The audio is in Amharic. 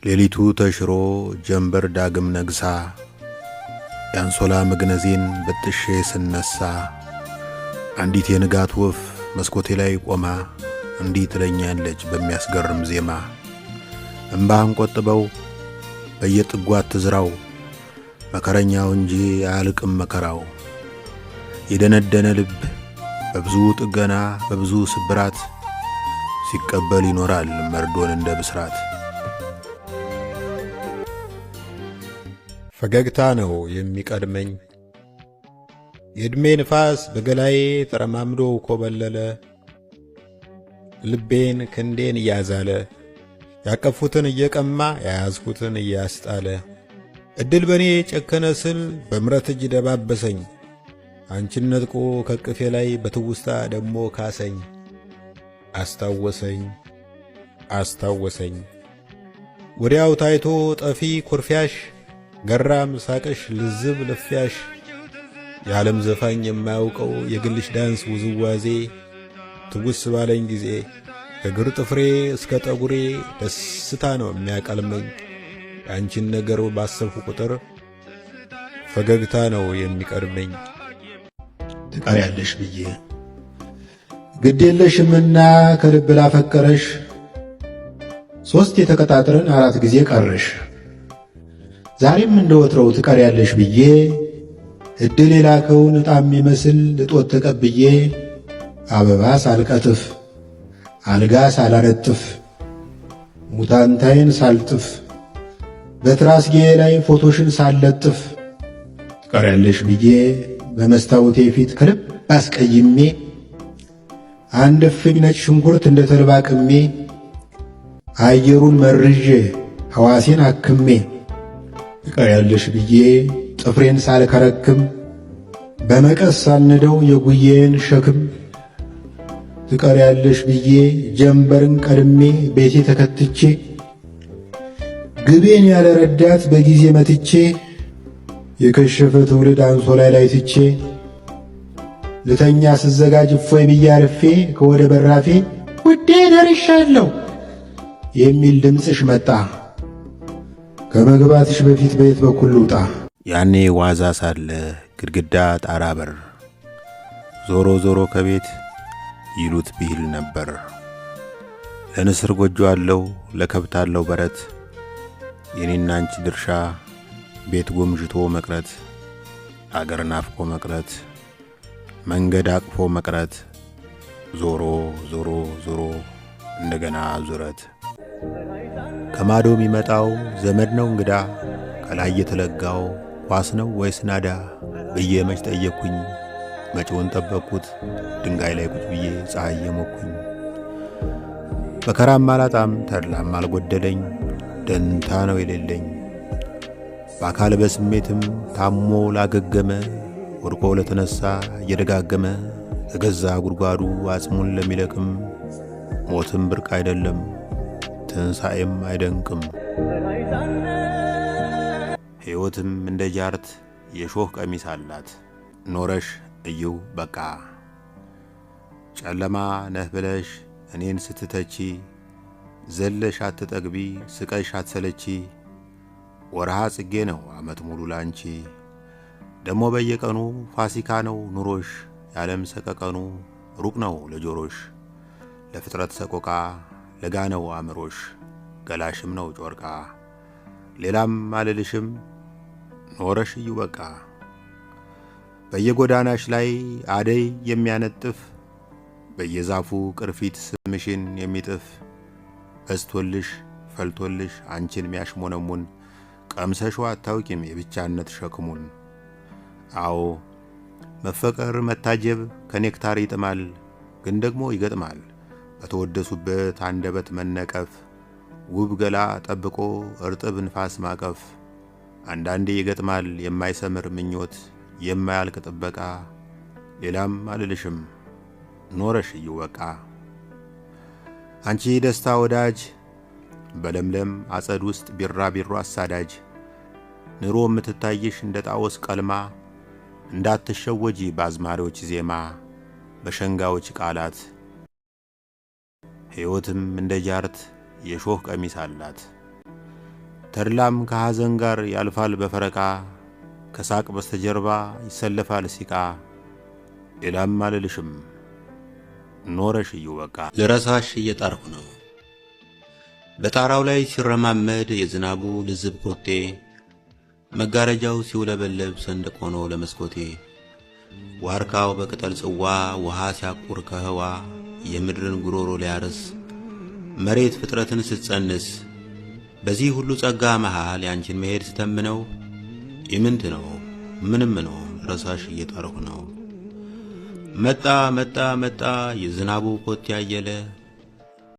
ሌሊቱ ተሽሮ ጀንበር ዳግም ነግሳ ያንሶላ መግነዜን በጥሼ ስነሳ አንዲት የንጋት ወፍ መስኮቴ ላይ ቆማ እንዲህ ትለኛለች በሚያስገርም ዜማ። እምባህን ቆጥበው በየጥጓት ትዝራው መከረኛው እንጂ አያልቅም መከራው። የደነደነ ልብ በብዙ ጥገና በብዙ ስብራት ሲቀበል ይኖራል መርዶን እንደ ብስራት። ፈገግታ ነው የሚቀድመኝ የዕድሜ ንፋስ በገላዬ ተረማምዶ ኮበለለ። ልቤን ክንዴን እያዛለ ያቀፉትን እየቀማ ያያዝኩትን እያስጣለ። ዕድል በኔ ጨከነ ስል በምረት እጅ ደባበሰኝ። አንቺን ነጥቆ ከቅፌ ላይ በትውስታ ደሞ ካሰኝ። አስታወሰኝ ወዲያው ታይቶ ጠፊ ኩርፊያሽ ገራም ሳቅሽ ልዝብ ልፊያሽ። የዓለም ዘፋኝ የማያውቀው የግልሽ ዳንስ ውዝዋዜ ትውስ ባለኝ ጊዜ ከግር ጥፍሬ እስከ ጠጉሬ ደስታ ነው የሚያቀልመኝ። የአንቺን ነገር ባሰብኩ ቁጥር ፈገግታ ነው የሚቀድመኝ። ትቀሪያለሽ ብዬ ግዴለሽምና ከልብ ላፈቀረሽ 3 የተቀጣጠረን 4 ጊዜ ቀረሽ። ዛሬም እንደ ወትሮው ትቀሪያለሽ ብዬ ዕድል የላከውን ዕጣም ይመስል እጦት ተቀብዬ አበባ ሳልቀጥፍ አልጋ ሳላነጥፍ ሙታንታይን ሳልጥፍ በትራስጌ ላይ ፎቶሽን ሳልለጥፍ ትቀሪያለሽ ብዬ በመስታወቴ ፊት ከልብ አስቀይሜ አንድ እፍኝ ነጭ ሽንኩርት እንደ ተልባ ቅሜ አየሩን መርዤ ሕዋሴን አክሜ ትቀሪያለሽ ብዬ ጥፍሬን ሳልከረክም በመቀስ ሳልንደው የጉዬን ሸክም ትቀሪያለሽ ብዬ ጀንበርን ቀድሜ ቤቴ ተከትቼ ግቤን ያለ ረዳት በጊዜ መትቼ የከሸፈ ትውልድ አንሶላይ ላይ ትቼ ልተኛ ስዘጋጅ እፎይ ብዬ አርፌ ከወደ በራፌ ውዴ ደርሻለሁ የሚል ድምፅሽ መጣ። ከመግባትሽ በፊት በየት በኩል ልውጣ? ያኔ ዋዛ ሳለ ግድግዳ ጣራ በር ዞሮ ዞሮ ከቤት ይሉት ብሂል ነበር። ለንስር ጎጆ አለው ለከብት አለው በረት የኔና አንቺ ድርሻ ቤት ጎምጅቶ መቅረት አገር ናፍቆ መቅረት መንገድ አቅፎ መቅረት ዞሮ ዞሮ ዞሮ እንደገና ዙረት። ከማዶ የሚመጣው ዘመድ ነው እንግዳ ከላይ የተለጋው ኳስ ነው ወይስ ናዳ ብዬ መች ጠየቅኩኝ። መጪውን ጠበቅኩት ድንጋይ ላይ ቁጭ ብዬ ፀሐይ የሞኩኝ። መከራም አላጣም ተድላም አልጎደለኝ ደንታ ነው የሌለኝ። በአካል በስሜትም ታሞ ላገገመ ወድቆ ለተነሳ እየደጋገመ ከገዛ ጉድጓዱ አጽሙን ለሚለቅም ሞትም ብርቅ አይደለም ትንሣኤም አይደንቅም። ሕይወትም እንደ ጃርት የሾህ ቀሚስ አላት ኖረሽ እይው በቃ። ጨለማ ነህ ብለሽ እኔን ስትተቺ ዘለሽ አትጠግቢ ስቀሽ አትሰለቺ። ወርሃ ጽጌ ነው ዓመት ሙሉ ላንቺ ደሞ በየቀኑ ፋሲካ ነው ኑሮሽ። የዓለም ሰቀቀኑ ሩቅ ነው ለጆሮሽ ለፍጥረት ሰቆቃ ለጋ ነው አእምሮሽ ገላሽም ነው ጮርቃ። ሌላም አልልሽም ኖረሽ እዩ በቃ። በየጎዳናሽ ላይ አደይ የሚያነጥፍ በየዛፉ ቅርፊት ስምሽን የሚጥፍ በስቶልሽ ፈልቶልሽ አንቺን ሚያሽሞነሙን ቀምሰሽው አታውቂም የብቻነት ሸክሙን። አዎ መፈቀር መታጀብ ከኔክታር ይጥማል ግን ደግሞ ይገጥማል በተወደሱበት አንደበት መነቀፍ። ውብ ገላ ጠብቆ እርጥብ ንፋስ ማቀፍ አንዳንዴ ይገጥማል የማይሰምር ምኞት የማያልቅ ጥበቃ። ሌላም አልልሽም ኖረሽ እዩ በቃ። አንቺ ደስታ ወዳጅ በለምለም አጸድ ውስጥ ቢራቢሮ አሳዳጅ ንሮ የምትታይሽ እንደ ጣዖስ ቀልማ እንዳትሸወጂ በአዝማሪዎች ዜማ በሸንጋዎች ቃላት። ሕይወትም እንደ ጃርት የሾህ ቀሚስ አላት ተድላም ከሐዘን ጋር ያልፋል በፈረቃ ከሳቅ በስተጀርባ ይሰለፋል ሲቃ ሌላም አልልሽም ኖረሽ እዩ በቃ ልረሳሽ እየጣርኩ ነው በጣራው ላይ ሲረማመድ የዝናቡ ልዝብ ኮቴ መጋረጃው ሲውለበለብ ሰንደቅ ሆኖ ለመስኮቴ ዋርካው በቅጠል ጽዋ ውሃ ሲያቁር ከህዋ የምድርን ጉሮሮ ሊያርስ መሬት ፍጥረትን ስትጸንስ በዚህ ሁሉ ጸጋ መሃል ያንቺን መሄድ ስተምነው ይምንት ነው ምንም ነው ረሳሽ እየጣርኩ ነው መጣ መጣ መጣ የዝናቡ ኮቴ ያየለ